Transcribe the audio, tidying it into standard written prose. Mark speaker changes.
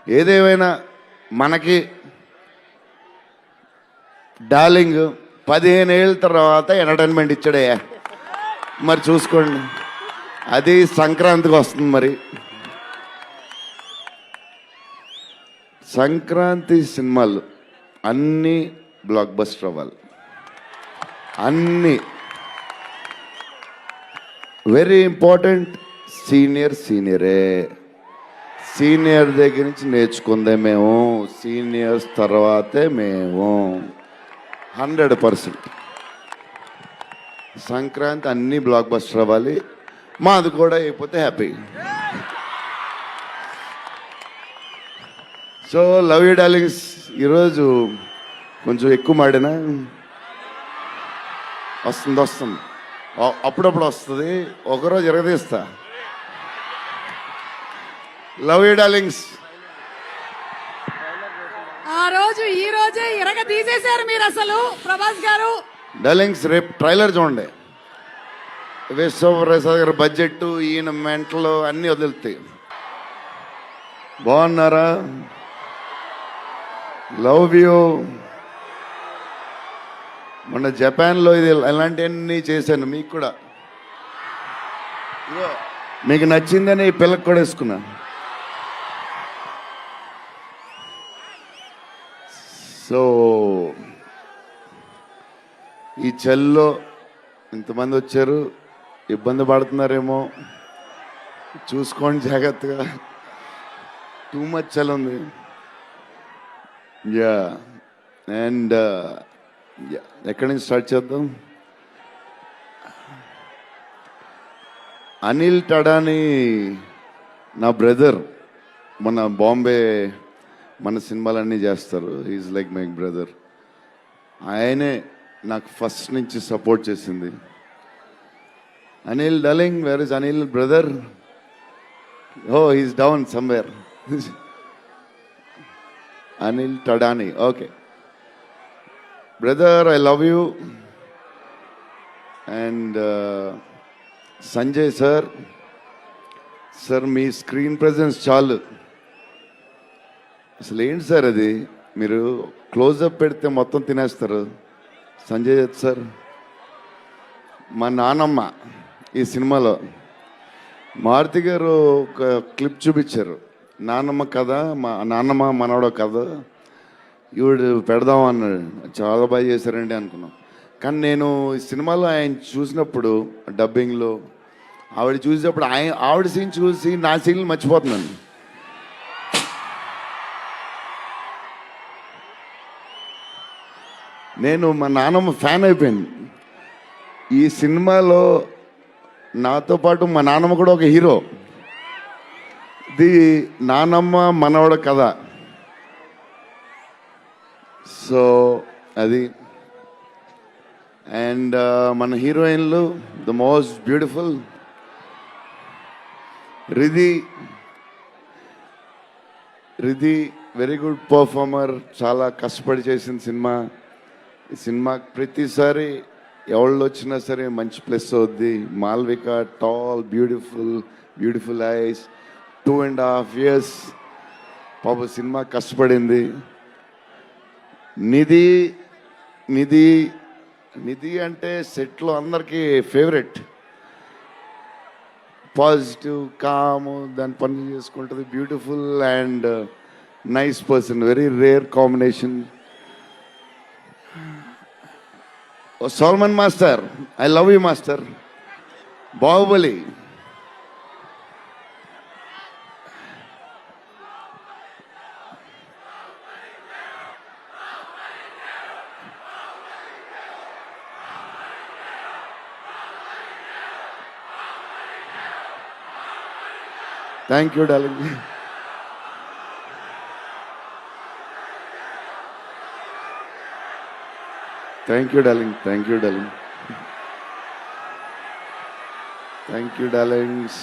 Speaker 1: ఏదేమైనా మనకి డార్లింగ్ 15 ఏళ్ళ తర్వాత ఎంటర్టైన్మెంట్ ఇచ్చాడే, మరి చూసుకోండి. అది సంక్రాంతికి వస్తుంది. మరి సంక్రాంతి సినిమాలు అన్నీ బ్లాక్ బస్టర్ అవ్వాలి. అన్నీ వెరీ ఇంపార్టెంట్. సీనియరే. సీనియర్ దగ్గర నుంచి నేర్చుకుందే మేము, సీనియర్స్ తర్వాతే మేము. 100%. సంక్రాంతి అన్నీ బ్లాక్ బస్టర్ అవ్వాలి. మాది కూడా అయిపోతే happy. So love you darlings. ఈరోజు కొంచెం ఎక్కువ మాడినా వస్తుంది, అప్పుడప్పుడు వస్తుంది, ఒకరోజు ఎరగదీస్తా. Love you darlings.
Speaker 2: ఆ రోజు ఈ రోజే ఇరగ తీసేశారు మీరు అసలు ప్రభాస్ గారు.
Speaker 1: డార్లింగ్స్ రేపు ట్రైలర్ చూడండి. విశ్వప్రసాద్ గారి బడ్జెట్, ఈయన మెంటలు అన్నీ వదులుతాయి. బాగున్నారా? Love you. మొన్న జపాన్లో ఇది అలాంటివన్నీ చేశాను. మీకు కూడా మీకు నచ్చిందని ఈ పిల్లకి కూడా వేసుకున్నా. సో ఈ చలిలో ఇంతమంది వచ్చారు, ఇబ్బంది పడుతున్నారేమో, చూసుకోండి జాగ్రత్తగా. టూ మచ్ చలి ఉంది. యా అండ్ ఎక్కడి నుంచి స్టార్ట్ చేద్దాం? అనిల్ టడాని నా బ్రదర్. మన బాంబే మన సినిమాలన్నీ చేస్తారు. Is like my brother. ఆయనే నాకు ఫస్ట్ నుంచి సపోర్ట్ చేసింది. Anil darling, where is Anil brother? Oh he's down somewhere. Anil Thadani. Okay brother, I love you. And Sanjay sir, మీ స్క్రీన్ ప్రెజెన్స్ చాలు. అసలు ఏంటి సార్ అది? మీరు క్లోజప్ పెడితే మొత్తం తినేస్తారు. సంజయ్ దత్ సార్, మా నానమ్మ ఈ సినిమాలో మారుతి గారు ఒక క్లిప్ చూపించారు. నానమ్మ కథ, మా నాన్నమ్మ మనవడో కథ, ఈవిడు పెడదాం అన్నాడు. చాలా బాగా చేశారండి అనుకున్నాం. కానీ నేను ఈ సినిమాలో ఆయన చూసినప్పుడు డబ్బింగ్లో ఆవిడ చూసినప్పుడు ఆవిడ సీన్ చూసి నా సీన్లు మర్చిపోతున్నాను. నేను మా నాన్నమ్మ ఫ్యాన్ అయిపోయాను. ఈ సినిమాలో నాతో పాటు మా నాన్నమ్మ కూడా ఒక హీరో. ఇది నానమ్మ మనవడ కథ. సో అది. అండ్ మన హీరోయిన్లు the most beautiful Ridhi. Very good performer. చాలా కష్టపడి చేసిన సినిమా. ఈ సినిమాకి ప్రతిసారి ఎవళ్ళు వచ్చినా సరే మంచి ప్లస్ అవుద్ది. Malvika tall, beautiful eyes, 2.5 years పాప సినిమా కష్టపడింది. నిధి అంటే సెట్లో అందరికీ ఫేవరెట్. పాజిటివ్, కామ్, దాని పని చేసుకుంటుంది. Beautiful and nice person. Very rare combination. Salman master, I love you master. Baahubali. Thank you darling. Thank you darlings.